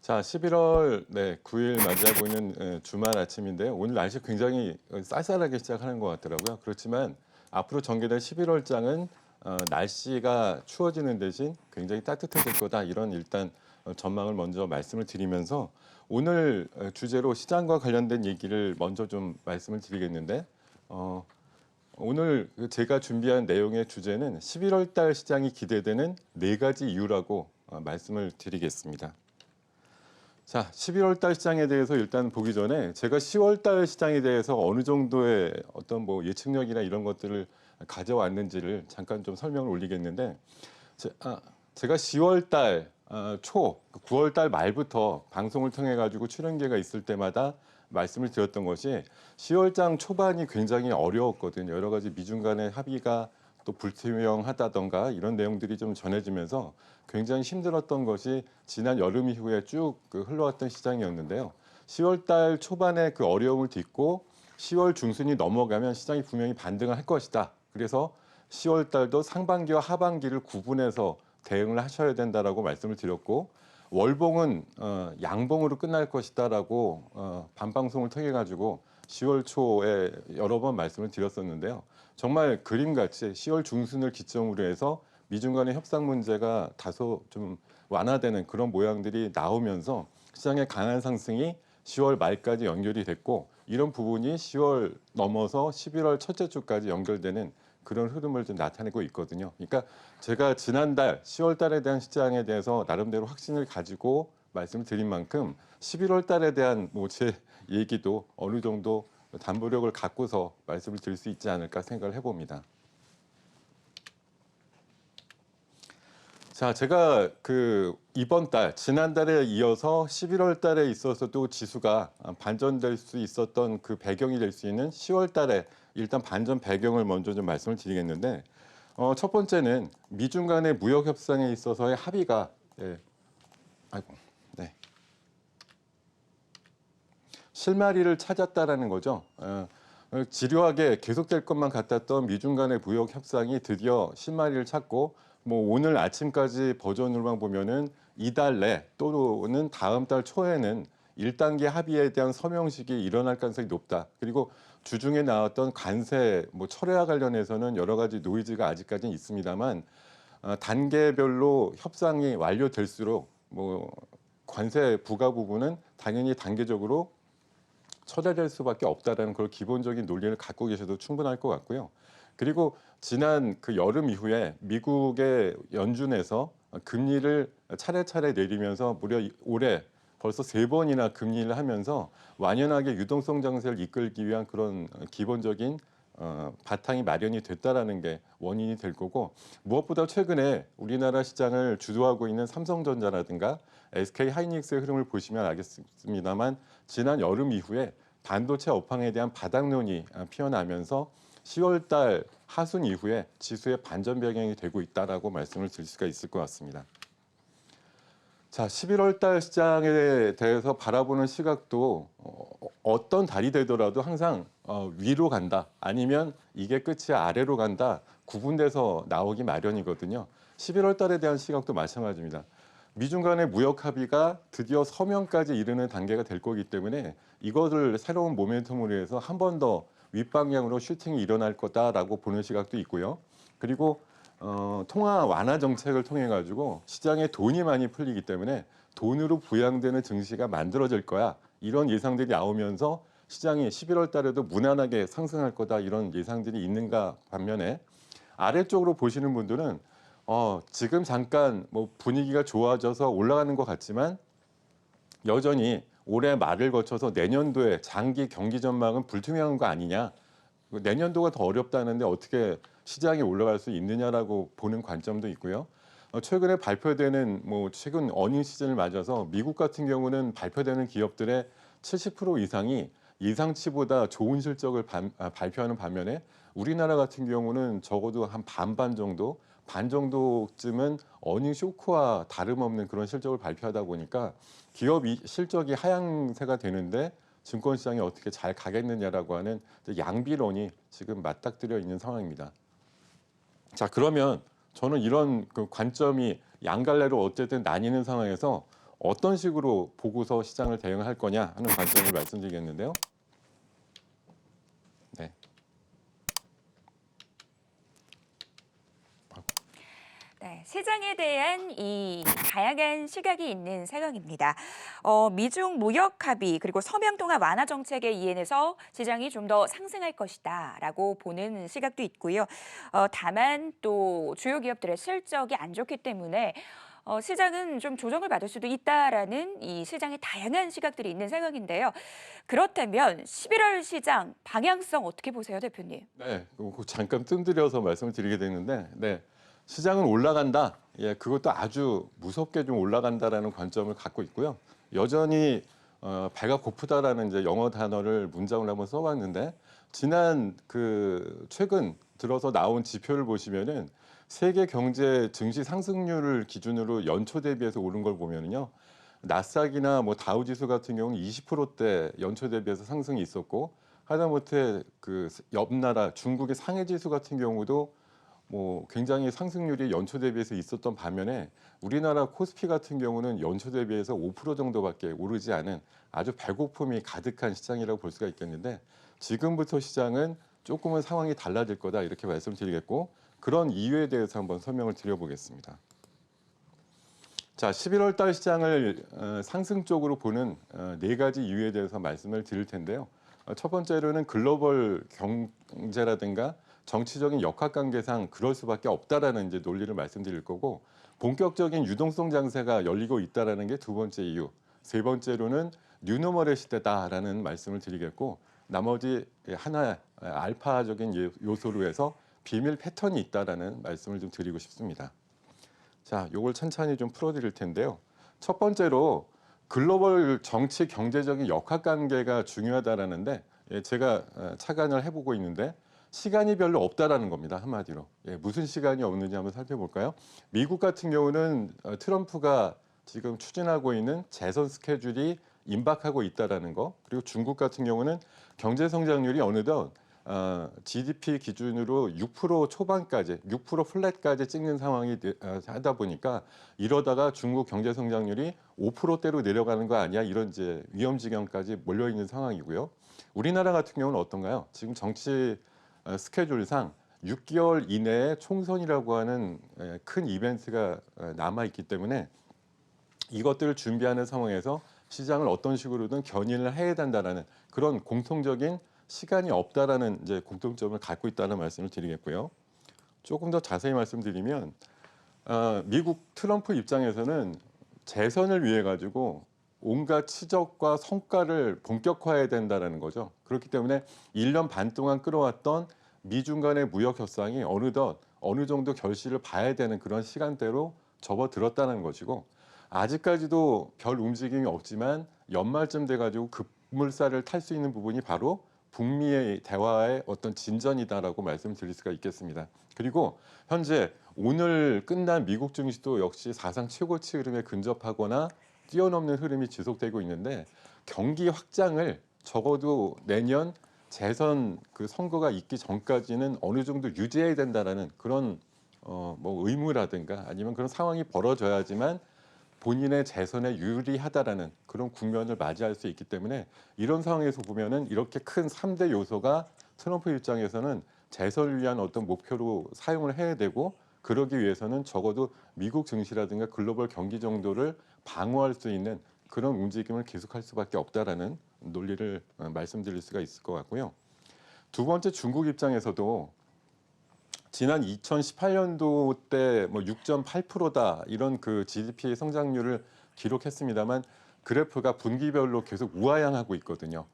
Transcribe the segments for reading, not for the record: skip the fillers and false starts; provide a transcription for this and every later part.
자, 11월 9일 맞이하고 있는 주말 아침인데요. 오늘 날씨 굉장히 쌀쌀하게 시작하는 것 같더라고요. 그렇지만 앞으로 전개될 11월장은 날씨가 추워지는 대신 굉장히 따뜻해질 거다. 이런 일단 전망을 먼저 말씀을 드리면서 오늘 주제로 시장과 관련된 얘기를 먼저 좀 말씀을 드리겠는데 어, 오늘 제가 준비한 내용의 주제는 11월 달 시장이 기대되는 네 가지 이유라고 말씀을 드리겠습니다. 자, 11월 달 시장에 대해서 일단 보기 전에 제가 10월 달 시장에 대해서 어느 정도의 어떤 뭐 예측력이나 이런 것들을 가져왔는지를 잠깐 좀 설명을 올리겠는데 제가 10월 달 초, 9월 달 말부터 방송을 통해 가지고 출연계가 있을 때마다 말씀을 드렸던 것이 10월장 초반이 굉장히 어려웠거든요. 여러 가지 미중 간의 합의가 또 불투명하다던가 이런 내용들이 좀 전해지면서 굉장히 힘들었던 것이 지난 여름 이후에 쭉 흘러왔던 시장이었는데요. 10월 달 초반에 그 어려움을 딛고 10월 중순이 넘어가면 시장이 분명히 반등을 할 것이다. 그래서 10월 달도 상반기와 하반기를 구분해서 대응을 하셔야 된다라고 말씀을 드렸고 월봉은 양봉으로 끝날 것이다라고 반방송을 통해 가지고 10월 초에 여러 번 말씀을 드렸었는데요. 정말 그림같이 10월 중순을 기점으로 해서 미중 간의 협상 문제가 다소 좀 완화되는 그런 모양들이 나오면서 시장의 강한 상승이 10월 말까지 연결이 됐고 이런 부분이 10월 넘어서 11월 첫째 주까지 연결되는 그런 흐름을 좀 나타내고 있거든요. 그러니까 제가 지난달 10월 달에 대한 시장에 대해서 나름대로 확신을 가지고 말씀을 드린 만큼 11월 달에 대한 뭐 제 얘기도 어느 정도 담보력을 갖고서 말씀을 드릴 수 있지 않을까 생각을 해봅니다. 자, 제가 이번 달, 지난달에 이어서 11월 달에 있어서도 지수가 반전될 수 있었던 그 배경이 될 수 있는 10월 달에 일단 반전 배경을 먼저 좀 말씀을 드리겠는데, 첫 번째는 미중 간의 무역 협상에 있어서의 합의가, 아이고, 네. 실마리를 찾았다라는 거죠. 지루하게 계속될 것만 같았던 미중 간의 무역 협상이 드디어 실마리를 찾고 뭐 오늘 아침까지 버전으로만 보면은 이달 내 또는 다음 달 초에는 1단계 합의에 대한 서명식이 일어날 가능성이 높다. 그리고 주중에 나왔던 관세 뭐 철회와 관련해서는 여러 가지 노이즈가 아직까지는 있습니다만 단계별로 협상이 완료될수록 뭐 관세 부과 부분은 당연히 단계적으로 처리될 수밖에 없다라는 그런 기본적인 논리를 갖고 계셔도 충분할 것 같고요. 그리고 지난 그 여름 이후에 미국의 연준에서 금리를 차례차례 내리면서 무려 올해 벌써 3번이나 금리를 하면서 완연하게 유동성 장세를 이끌기 위한 그런 기본적인 바탕이 마련이 됐다라는 게 원인이 될 거고 무엇보다 최근에 우리나라 시장을 주도하고 있는 삼성전자라든가 SK 하이닉스의 흐름을 보시면 알겠습니다만 지난 여름 이후에 반도체 업황에 대한 바닥론이 피어나면서 10월 달 하순 이후에 지수의 반전 배경이 되고 있다라고 말씀을 드릴 수가 있을 것 같습니다. 자, 11월 달 시장에 대해서 바라보는 시각도 어떤 달이 되더라도 항상 위로 간다 아니면 이게 끝이 아래로 간다 구분돼서 나오기 마련이거든요. 11월 달에 대한 시각도 마찬가지입니다. 미중 간의 무역 합의가 드디어 서명까지 이르는 단계가 될 거기 때문에 이것을 새로운 모멘텀으로 해서 한 번 더 윗방향으로 슈팅이 일어날 거다라고 보는 시각도 있고요. 그리고 통화 완화 정책을 통해 가지고 시장에 돈이 많이 풀리기 때문에 돈으로 부양되는 증시가 만들어질 거야. 이런 예상들이 나오면서 시장이 11월 달에도 무난하게 상승할 거다 이런 예상들이 있는가 반면에 아래쪽으로 보시는 분들은 지금 잠깐 뭐 분위기가 좋아져서 올라가는 것 같지만 여전히 올해 말을 거쳐서 내년도에 장기 경기 전망은 불투명한 거 아니냐. 내년도가 더 어렵다는데 어떻게 시장이 올라갈 수 있느냐라고 보는 관점도 있고요. 최근에 발표되는 뭐 최근 어닝 시즌을 맞아서 미국 같은 경우는 발표되는 기업들의 70% 이상이 예상치보다 좋은 실적을 발표하는 반면에 우리나라 같은 경우는 적어도 한 반반 정도, 반 정도쯤은 어닝 쇼크와 다름없는 그런 실적을 발표하다 보니까 기업 실적이 하향세가 되는데 증권 시장이 어떻게 잘 가겠느냐라고 하는 양비론이 지금 맞닥뜨려 있는 상황입니다. 자, 그러면 저는 이런 그 관점이 양갈래로 어쨌든 나뉘는 상황에서 어떤 식으로 보고서 시장을 대응할 거냐 하는 관점을 말씀드리겠는데요. 네. 네, 시장에 대한 이 다양한 시각이 있는 상황입니다. 미중 무역 합의 그리고 서명 통합 완화 정책에 이행해서 시장이 좀 더 상승할 것이다라고 보는 시각도 있고요. 다만 또 주요 기업들의 실적이 안 좋기 때문에 시장은 좀 조정을 받을 수도 있다라는 이 시장의 다양한 시각들이 있는 상황인데요. 그렇다면 11월 시장 방향성 어떻게 보세요, 대표님? 네, 그거 잠깐 뜸들여서 말씀을 드리게 되는데, 네, 시장은 올라간다. 예, 그것도 아주 무섭게 좀 올라간다라는 관점을 갖고 있고요. 여전히 배가 고프다라는 이제 영어 단어를 문장으로 한번 써봤는데, 지난 그 최근 들어서 나온 지표를 보시면은 세계 경제 증시 상승률을 기준으로 연초 대비해서 오른 걸 보면은요. 나스닥이나 뭐 다우지수 같은 경우는 20%대 연초 대비해서 상승이 있었고, 하다못해 그 옆 나라 중국의 상해 지수 같은 경우도 뭐 굉장히 상승률이 연초 대비해서 있었던 반면에 우리나라 코스피 같은 경우는 연초 대비해서 5% 정도밖에 오르지 않은 아주 배고픔이 가득한 시장이라고 볼 수가 있겠는데, 지금부터 시장은 조금은 상황이 달라질 거다 이렇게 말씀드리겠고, 그런 이유에 대해서 한번 설명을 드려보겠습니다. 자, 11월 달 시장을 상승 쪽으로 보는 네 가지 이유에 대해서 말씀을 드릴 텐데요. 첫 번째로는 글로벌 경제라든가 정치적인 역학관계상 그럴 수밖에 없다라는 이제 논리를 말씀드릴 거고, 본격적인 유동성 장세가 열리고 있다라는 게 두 번째 이유. 세 번째로는 뉴노멀의 시대다라는 말씀을 드리겠고, 나머지 하나 알파적인 요소로 해서 비밀 패턴이 있다라는 말씀을 좀 드리고 싶습니다. 자, 요걸 천천히 좀 풀어드릴 텐데요. 첫 번째로 글로벌 정치 경제적인 역학관계가 중요하다라는데, 예, 제가 착안을 해보고 있는데 시간이 별로 없다라는 겁니다. 한마디로. 예, 무슨 시간이 없는지 한번 살펴볼까요? 미국 같은 경우는 트럼프가 지금 추진하고 있는 재선 스케줄이 임박하고 있다라는 거, 그리고 중국 같은 경우는 경제 성장률이 어느덧 GDP 기준으로 6% 초반까지, 6% 플랫까지 찍는 상황이 하다 보니까, 이러다가 중국 경제 성장률이 5%대로 내려가는 거 아니야? 이런 이제 위험 지경까지 몰려 있는 상황이고요. 우리나라 같은 경우는 어떤가요? 지금 정치 스케줄상 6개월 이내에 총선이라고 하는 큰 이벤트가 남아 있기 때문에 이것들을 준비하는 상황에서 시장을 어떤 식으로든 견인을 해야 된다라는 그런 공통적인 시간이 없다라는 이제 공통점을 갖고 있다는 말씀을 드리겠고요. 조금 더 자세히 말씀드리면 미국 트럼프 입장에서는 재선을 위해 가지고 온갖 치적과 성과를 본격화해야 된다라는 거죠. 그렇기 때문에 1년 반 동안 끌어왔던 미중 간의 무역 협상이 어느덧 어느 정도 결실을 봐야 되는 그런 시간대로 접어들었다는 것이고, 아직까지도 별 움직임이 없지만 연말쯤 돼가지고 급물살을 탈 수 있는 부분이 바로 북미의 대화의 어떤 진전이다라고 말씀드릴 수가 있겠습니다. 그리고 현재 오늘 끝난 미국 증시도 역시 사상 최고치 흐름에 근접하거나 뛰어넘는 흐름이 지속되고 있는데, 경기 확장을 적어도 내년 재선 그 선거가 있기 전까지는 어느 정도 유지해야 된다라는 그런 뭐 의무라든가 아니면 그런 상황이 벌어져야지만 본인의 재선에 유리하다라는 그런 국면을 맞이할 수 있기 때문에, 이런 상황에서 보면은 이렇게 큰 3대 요소가 트럼프 입장에서는 재선을 위한 어떤 목표로 사용을 해야 되고, 그러기 위해서는 적어도 미국 증시라든가 글로벌 경기 정도를 방어할 수 있는 그런 움직임을 계속할 수밖에 없다라는 논리를 말씀드릴 수가 있을 것 같고요. 두 번째, 중국 입장에서도 지난 2018년도 때 뭐 6.8%다 이런 그 GDP 성장률을 기록했습니다만, 그래프가 분기별로 계속 우하향하고 있거든요.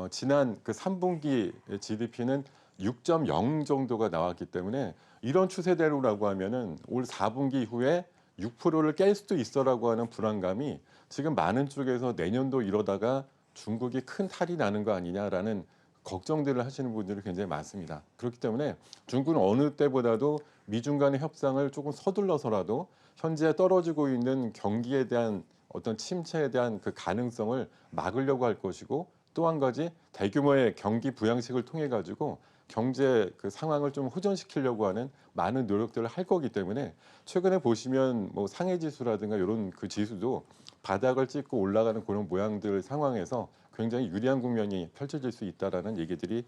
지난 그 3분기 GDP는 6.0 정도가 나왔기 때문에, 이런 추세대로라고 하면은 올 4분기 이후에 6%를 깰 수도 있어라고 하는 불안감이 지금 많은 쪽에서 내년도 이러다가 중국이 큰 탈이 나는 거 아니냐라는 걱정들을 하시는 분들이 굉장히 많습니다. 그렇기 때문에 중국은 어느 때보다도 미중 간의 협상을 조금 서둘러서라도 현재 떨어지고 있는 경기에 대한 어떤 침체에 대한 그 가능성을 막으려고 할 것이고, 또 한 가지 대규모의 경기 부양책을 통해 가지고 경제 그 상황을 좀 호전시키려고 하는 많은 노력들을 할 거기 때문에 최근에 보시면 뭐 상해 지수라든가 이런 그 지수도 바닥을 찍고 올라가는 그런 모양들 상황에서 굉장히 유리한 국면이 펼쳐질 수 있다라는 얘기들이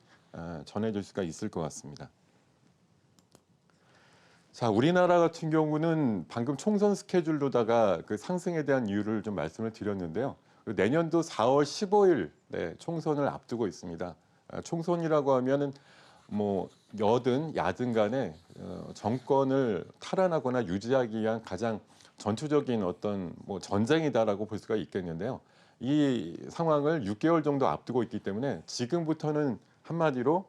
전해질 수가 있을 것 같습니다. 자, 우리나라 같은 경우는 방금 총선 스케줄로다가 그 상승에 대한 이유를 좀 말씀을 드렸는데요. 그 내년도 4월 15일 총선을 앞두고 있습니다. 총선이라고 하면은 뭐 여든 야든 간에 정권을 탈환하거나 유지하기 위한 가장 전투적인 어떤 뭐 전쟁이다라고 볼 수가 있겠는데요. 이 상황을 6개월 정도 앞두고 있기 때문에 지금부터는 한마디로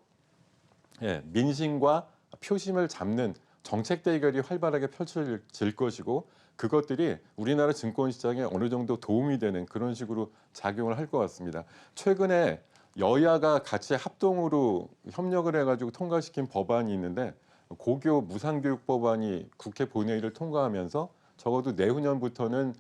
민심과 표심을 잡는 정책 대결이 활발하게 펼쳐질 것이고 그것들이 우리나라 증권 시장에 어느 정도 도움이 되는 그런 식으로 작용을 할 것 같습니다. 최근에 여야가 같이 합동으로 협력을 해가지고 통과시킨 법안이 있는데 고교 무상교육 법안이 국회 본회의를 통과하면서 적어도 내후년부터는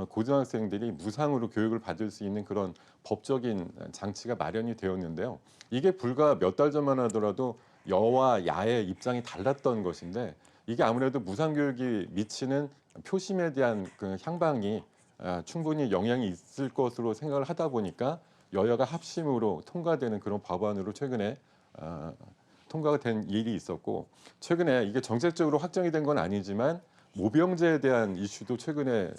고등학생들이 무상으로 교육을 받을 수 있는 그런 법적인 장치가 마련이 되었는데요. 이게 불과 몇 달 전만 하더라도 여와 야의 입장이 달랐던 것인데 이게 아무래도 무상교육이 미치는 표심에 대한 그 향방이 충분히 영향이 있을 것으로 생각을 하다 보니까 여야가 합심으로 통과되는 그런 법안으로 최근에 통과가 된 일이 있었고 최근에 이게 정책적으로 확정이 된 건 아니지만 모병제에 대한 이슈도 최근에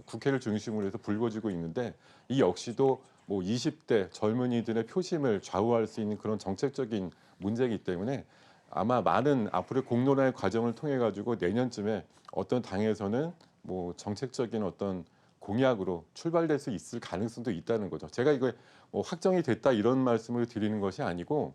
국회를 중심으로 해서 불거지고 있는데 이 역시도 뭐 20대 젊은이들의 표심을 좌우할 수 있는 그런 정책적인 문제이기 때문에 아마 많은 앞으로의 공론화의 과정을 통해 가지고 내년쯤에 어떤 당에서는 뭐 정책적인 어떤 공약으로 출발될 수 있을 가능성도 있다는 거죠. 제가 이거 뭐 확정이 됐다 이런 말씀을 드리는 것이 아니고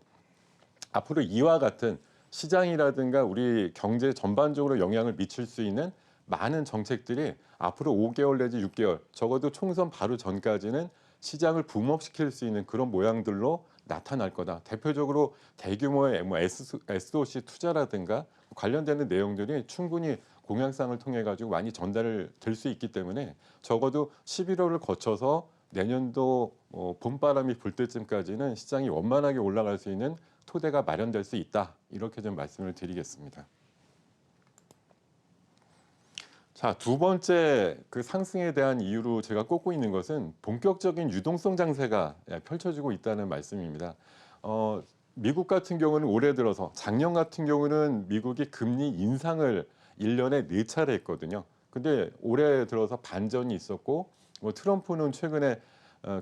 앞으로 이와 같은 시장이라든가 우리 경제 전반적으로 영향을 미칠 수 있는 많은 정책들이 앞으로 5개월 내지 6개월 적어도 총선 바로 전까지는 시장을 붐업시킬 수 있는 그런 모양들로 나타날 거다. 대표적으로 대규모의 뭐 SOC 투자라든가 관련되는 내용들이 충분히 공약상을 통해 가지고 많이 전달을 될 수 있기 때문에 적어도 11월을 거쳐서 내년도 봄바람이 불 때쯤까지는 시장이 원만하게 올라갈 수 있는 토대가 마련될 수 있다. 이렇게 좀 말씀을 드리겠습니다. 자, 두 번째 그 상승에 대한 이유로 제가 꼽고 있는 것은 본격적인 유동성 장세가 펼쳐지고 있다는 말씀입니다. 미국 같은 경우는 올해 들어서 작년 같은 경우는 미국이 금리 인상을 1년에 4차례 했거든요. 근데 올해 들어서 반전이 있었고 뭐 트럼프는 최근에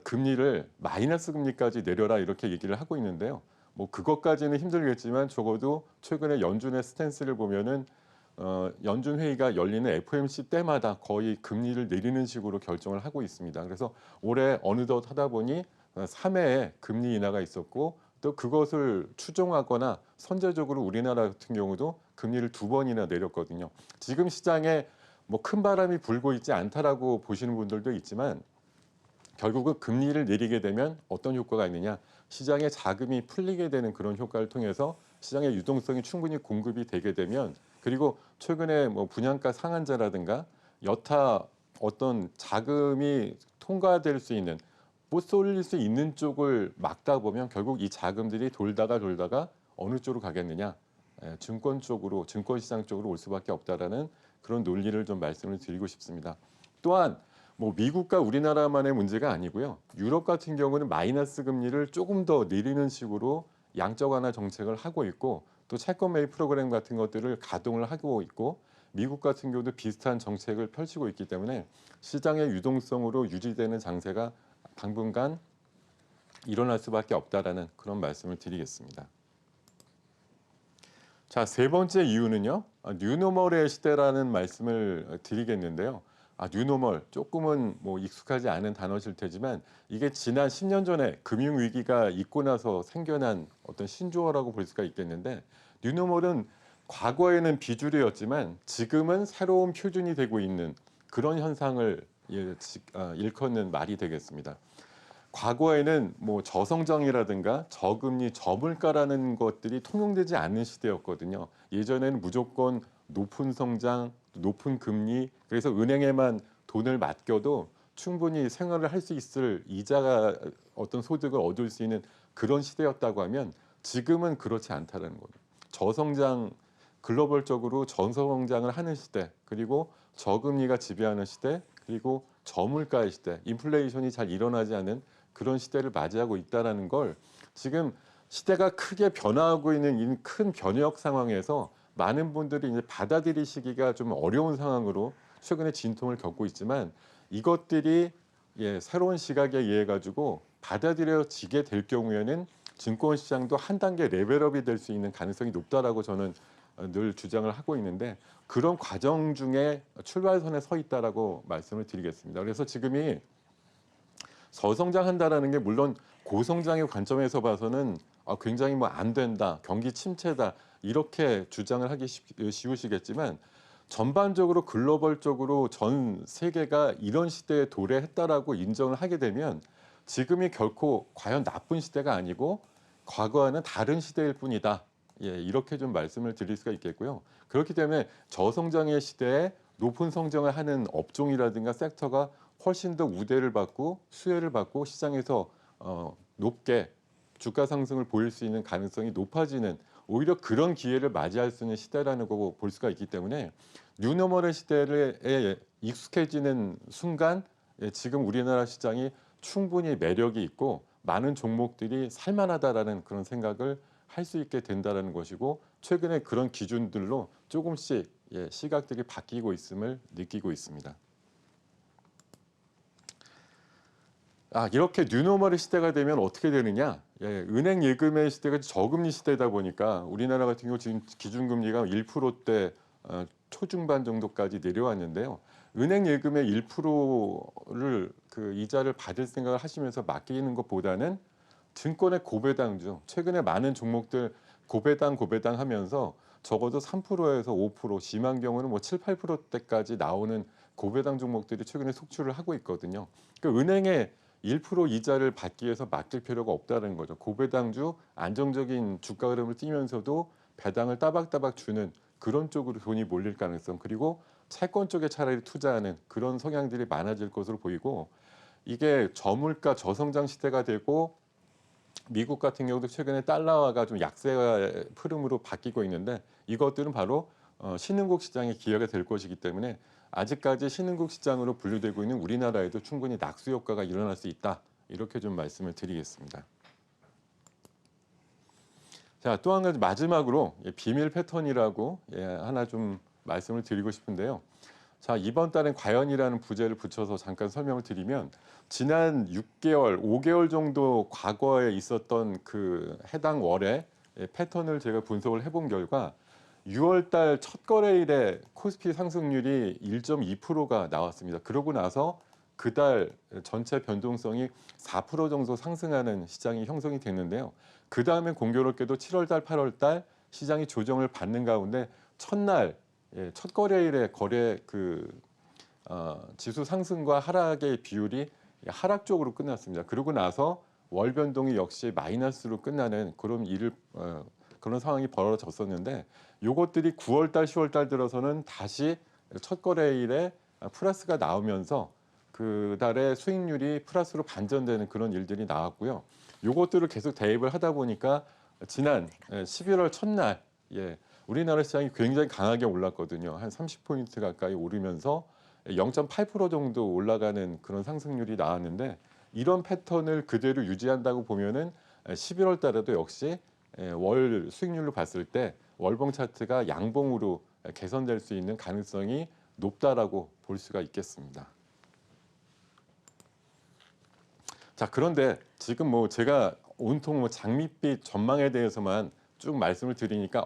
금리를 마이너스 금리까지 내려라 이렇게 얘기를 하고 있는데요. 뭐 그것까지는 힘들겠지만 적어도 최근에 연준의 스탠스를 보면은 연준 회의가 열리는 FOMC 때마다 거의 금리를 내리는 식으로 결정을 하고 있습니다. 그래서 올해 어느덧 하다 보니 3회의 금리 인하가 있었고 또 그것을 추종하거나 선제적으로 우리나라 같은 경우도 금리를 2번이나 내렸거든요. 지금 시장에 뭐 큰 바람이 불고 있지 않다라고 보시는 분들도 있지만 결국은 금리를 내리게 되면 어떤 효과가 있느냐? 시장의 자금이 풀리게 되는 그런 효과를 통해서 시장의 유동성이 충분히 공급이 되게 되면 그리고 최근에 뭐 분양가 상한제라든가 여타 어떤 자금이 통과될 수 있는 못 쏠릴 수 있는 쪽을 막다 보면 결국 이 자금들이 돌다가 어느 쪽으로 가겠느냐? 증권 쪽으로 증권 시장 쪽으로 올 수밖에 없다라는 그런 논리를 좀 말씀을 드리고 싶습니다. 또한 뭐 미국과 우리나라만의 문제가 아니고요. 유럽 같은 경우는 마이너스 금리를 조금 더 내리는 식으로 양적 완화 정책을 하고 있고 또 채권 매입 프로그램 같은 것들을 가동을 하고 있고 미국 같은 경우도 비슷한 정책을 펼치고 있기 때문에 시장의 유동성으로 유지되는 장세가 당분간 일어날 수밖에 없다라는 그런 말씀을 드리겠습니다. 자, 세 번째 이유는요. 뉴노멀의 시대라는 말씀을 드리겠는데요. 뉴노멀 조금은 뭐 익숙하지 않은 단어실 테지만 이게 지난 10년 전에 금융 위기가 있고 나서 생겨난 어떤 신조어라고 볼 수가 있겠는데 뉴노멀은 과거에는 비주류였지만 지금은 새로운 표준이 되고 있는 그런 현상을 일컫는 말이 되겠습니다. 과거에는 뭐 저성장이라든가 저금리, 저물가라는 것들이 통용되지 않는 시대였거든요. 예전에는 무조건 높은 성장, 높은 금리, 그래서 은행에만 돈을 맡겨도 충분히 생활을 할 수 있을 이자가 어떤 소득을 얻을 수 있는 그런 시대였다고 하면 지금은 그렇지 않다라는 거죠. 저성장 글로벌적으로 저성장을 하는 시대, 그리고 저금리가 지배하는 시대, 그리고 저물가의 시대, 인플레이션이 잘 일어나지 않은 그런 시대를 맞이하고 있다라는 걸 지금 시대가 크게 변화하고 있는 이 큰 변혁 상황에서 많은 분들이 이제 받아들이시기가 좀 어려운 상황으로 최근에 진통을 겪고 있지만 이것들이 새로운 시각에 의해 가지고 받아들여지게 될 경우에는 증권 시장도 한 단계 레벨업이 될 수 있는 가능성이 높다라고 저는 늘 주장을 하고 있는데 그런 과정 중에 출발선에 서 있다라고 말씀을 드리겠습니다. 그래서 지금이 저성장한다라는 게 물론 고성장의 관점에서 봐서는 굉장히 뭐 안 된다, 경기 침체다 이렇게 주장을 하기 쉬우시겠지만 전반적으로 글로벌적으로 전 세계가 이런 시대에 도래했다라고 인정을 하게 되면 지금이 결코 과연 나쁜 시대가 아니고 과거와는 다른 시대일 뿐이다. 이렇게 좀 말씀을 드릴 수가 있겠고요. 그렇기 때문에 저성장의 시대에 높은 성장을 하는 업종이라든가 섹터가 훨씬 더 우대를 받고 수혜를 받고 시장에서 높게 주가 상승을 보일 수 있는 가능성이 높아지는 오히려 그런 기회를 맞이할 수 있는 시대라는 거고 볼 수가 있기 때문에 뉴노멀의 시대에 익숙해지는 순간 지금 우리나라 시장이 충분히 매력이 있고 많은 종목들이 살만하다라는 그런 생각을 할 수 있게 된다라는 것이고 최근에 그런 기준들로 조금씩 시각들이 바뀌고 있음을 느끼고 있습니다. 이렇게 뉴노멀의 시대가 되면 어떻게 되느냐? 은행 예금의 시대가 저금리 시대다 보니까 우리나라 같은 경우 지금 기준금리가 1%대 초중반 정도까지 내려왔는데요. 은행 예금의 1%를 그 이자를 받을 생각을 하시면서 맡기는 것보다는 증권의 고배당주, 최근에 많은 종목들 고배당 하면서 적어도 3%에서 5%, 심한 경우는 뭐 7, 8%대까지 나오는 고배당 종목들이 최근에 속출을 하고 있거든요. 그러니까 은행에 1% 이자를 받기 위해서 맡길 필요가 없다는 거죠. 고배당주 안정적인 주가 흐름을 띠면서도 배당을 따박따박 주는 그런 쪽으로 돈이 몰릴 가능성, 그리고 채권 쪽에 차라리 투자하는 그런 성향들이 많아질 것으로 보이고 이게 저물가 저성장 시대가 되고 미국 같은 경우도 최근에 달러화가 좀 약세 흐름으로 바뀌고 있는데 이것들은 바로 신흥국 시장의 기회가 될 것이기 때문에 아직까지 신흥국 시장으로 분류되고 있는 우리나라에도 충분히 낙수 효과가 일어날 수 있다. 이렇게 좀 말씀을 드리겠습니다. 자, 또 한 가지 마지막으로 비밀 패턴이라고 하나 좀 말씀을 드리고 싶은데요. 자, 이번 달엔 과연이라는 부제를 붙여서 잠깐 설명을 드리면 지난 6개월, 5개월 정도 과거에 있었던 그 해당 월의 패턴을 제가 분석을 해본 결과 6월 달 첫 거래일에 코스피 상승률이 1.2%가 나왔습니다. 그러고 나서 그달 전체 변동성이 4% 정도 상승하는 시장이 형성이 됐는데요. 그 다음에 공교롭게도 7월 달, 8월 달 시장이 조정을 받는 가운데 첫날 첫 거래일에 거래 지수 상승과 하락의 비율이 하락 쪽으로 끝났습니다. 그러고 나서 월 변동이 역시 마이너스로 끝나는 그런 상황이 벌어졌었는데 요것들이 9월 달, 10월 달 들어서는 다시 첫 거래일에 플러스가 나오면서 그 달에 수익률이 플러스로 반전되는 그런 일들이 나왔고요. 요것들을 계속 대입을 하다 보니까 지난 11월 첫날 우리나라 시장이 굉장히 강하게 올랐거든요. 한 30포인트 가까이 오르면서 0.8% 정도 올라가는 그런 상승률이 나왔는데 이런 패턴을 그대로 유지한다고 보면은 11월 달에도 역시 월 수익률로 봤을 때 월봉 차트가 양봉으로 개선될 수 있는 가능성이 높다라고 볼 수가 있겠습니다. 자, 그런데 지금 뭐 제가 온통 뭐 장밋빛 전망에 대해서만 쭉 말씀을 드리니까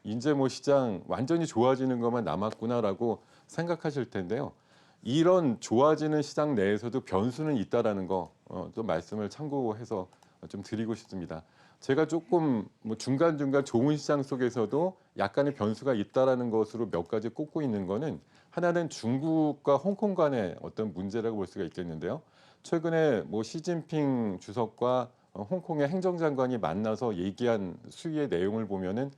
이제 뭐 시장 완전히 좋아지는 것만 남았구나라고 생각하실 텐데요. 이런 좋아지는 시장 내에서도 변수는 있다라는 거 또 말씀을 참고해서 좀 드리고 싶습니다. 제가 조금 뭐 중간중간 좋은 시장 속에서도 약간의 변수가 있다라는 것으로 몇 가지 꼽고 있는 거는 하나는 중국과 홍콩 간의 어떤 문제라고 볼 수가 있겠는데요. 최근에 뭐 시진핑 주석과 홍콩의 행정장관이 만나서 얘기한 수위의 내용을 보면은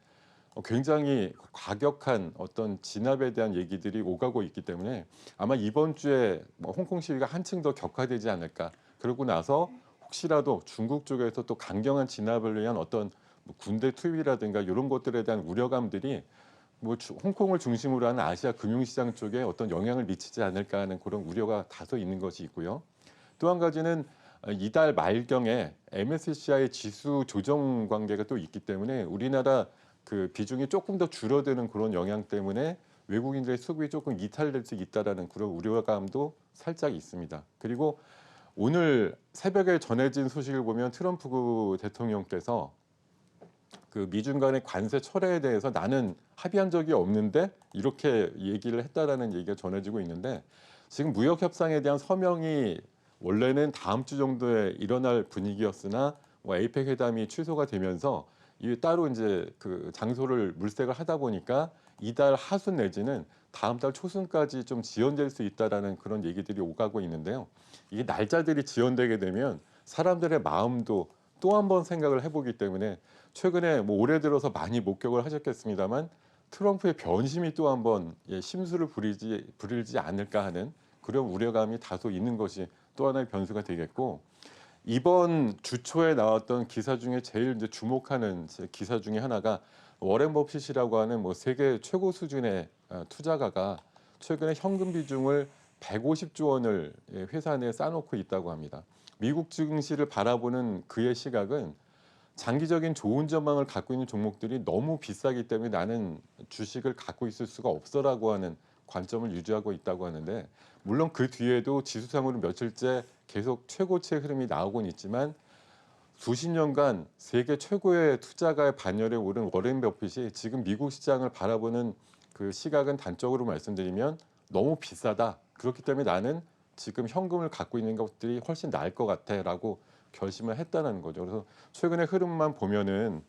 굉장히 과격한 어떤 진압에 대한 얘기들이 오가고 있기 때문에 아마 이번 주에 뭐 홍콩 시위가 한층 더 격화되지 않을까. 그러고 나서 혹시라도 중국 쪽에서 또 강경한 진압을 위한 어떤 뭐 군대 투입이라든가 이런 것들에 대한 우려감들이 뭐 홍콩을 중심으로 하는 아시아 금융시장 쪽에 어떤 영향을 미치지 않을까 하는 그런 우려가 다소 있는 것이 있고요. 또 한 가지는 이달 말경에 MSCI 지수 조정 관계가 또 있기 때문에 우리나라 그 비중이 조금 더 줄어드는 그런 영향 때문에 외국인들의 수급이 조금 이탈될 수 있다라는 그런 우려감도 살짝 있습니다. 그리고 오늘 새벽에 전해진 소식을 보면 트럼프 대통령께서 그 미중 간의 관세 철회에 대해서 나는 합의한 적이 없는데 이렇게 얘기를 했다라는 얘기가 전해지고 있는데 지금 무역 협상에 대한 서명이 원래는 다음 주 정도에 일어날 분위기였으나 뭐 에이펙 회담이 취소가 되면서 이 따로 이제 그 장소를 물색을 하다 보니까 이달 하순 내지는 다음 달 초순까지 좀 지연될 수 있다라는 그런 얘기들이 오가고 있는데요. 이게 날짜들이 지연되게 되면 사람들의 마음도 또 한 번 생각을 해보기 때문에 최근에 뭐 올해 들어서 많이 목격을 하셨겠습니다만 트럼프의 변심이 또 한 번 심술을 부리지 않을까 하는 그런 우려감이 다소 있는 것이 또 하나의 변수가 되겠고 이번 주 초에 나왔던 기사 중에 제일 이제 주목하는 기사 중에 하나가 워렌 버핏이라고 하는 뭐 세계 최고 수준의 투자가가 최근에 현금 비중을 150조 원을 회사 내에 쌓아놓고 있다고 합니다. 미국 증시를 바라보는 그의 시각은 장기적인 좋은 전망을 갖고 있는 종목들이 너무 비싸기 때문에 나는 주식을 갖고 있을 수가 없어라고 하는 관점을 유지하고 있다고 하는데 물론 그 뒤에도 지수상으로 며칠째 계속 최고치의 흐름이 나오곤 있지만 수십 년간 세계 최고의 투자가의 반열에 오른 워렌 버핏이 지금 미국 시장을 바라보는 그 시각은 단적으로 말씀드리면 너무 비싸다. 그렇기 때문에 나는 지금 현금을 갖고 있는 것들이 훨씬 나을 것 같아라고 결심을 했다는 거죠. 그래서 최근의 흐름만 보면은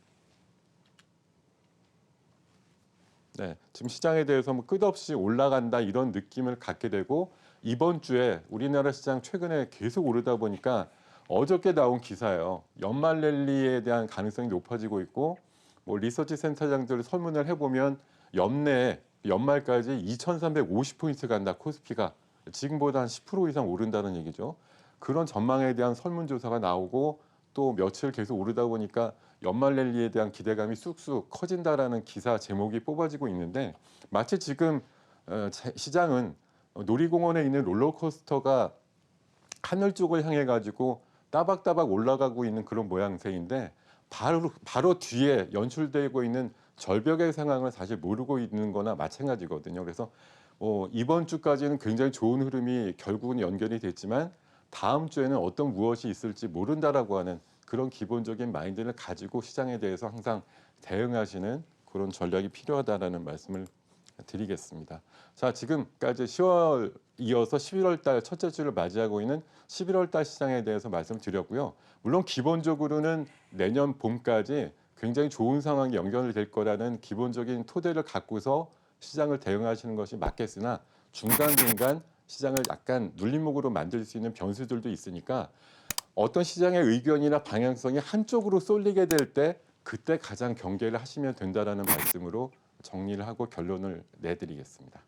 지금 시장에 대해서 뭐 끝없이 올라간다 이런 느낌을 갖게 되고 이번 주에 우리나라 시장 최근에 계속 오르다 보니까 어저께 나온 기사예요. 연말 랠리에 대한 가능성이 높아지고 있고 뭐 리서치 센터장들 설문을 해보면 연말까지 2,350포인트 간다 코스피가 지금보다 한 10% 이상 오른다는 얘기죠. 그런 전망에 대한 설문조사가 나오고 또 며칠 계속 오르다 보니까 연말 랠리에 대한 기대감이 쑥쑥 커진다라는 기사 제목이 뽑아지고 있는데 마치 지금 시장은 놀이공원에 있는 롤러코스터가 하늘 쪽을 향해 가지고 따박따박 올라가고 있는 그런 모양새인데 바로 뒤에 연출되고 있는 절벽의 상황을 사실 모르고 있는 거나 마찬가지거든요. 그래서 이번 주까지는 굉장히 좋은 흐름이 결국은 연결이 됐지만 다음 주에는 어떤 무엇이 있을지 모른다라고 하는 그런 기본적인 마인드를 가지고 시장에 대해서 항상 대응하시는 그런 전략이 필요하다라는 말씀을 드리겠습니다. 자, 지금까지 10월 이어서 11월 달 첫째 주를 맞이하고 있는 11월 달 시장에 대해서 말씀드렸고요. 물론 기본적으로는 내년 봄까지 굉장히 좋은 상황이 연결될 거라는 기본적인 토대를 갖고서 시장을 대응하시는 것이 맞겠으나 중간중간 시장을 약간 눌림목으로 만들 수 있는 변수들도 있으니까 어떤 시장의 의견이나 방향성이 한쪽으로 쏠리게 될 때 그때 가장 경계를 하시면 된다라는 말씀으로 정리를 하고 결론을 내드리겠습니다.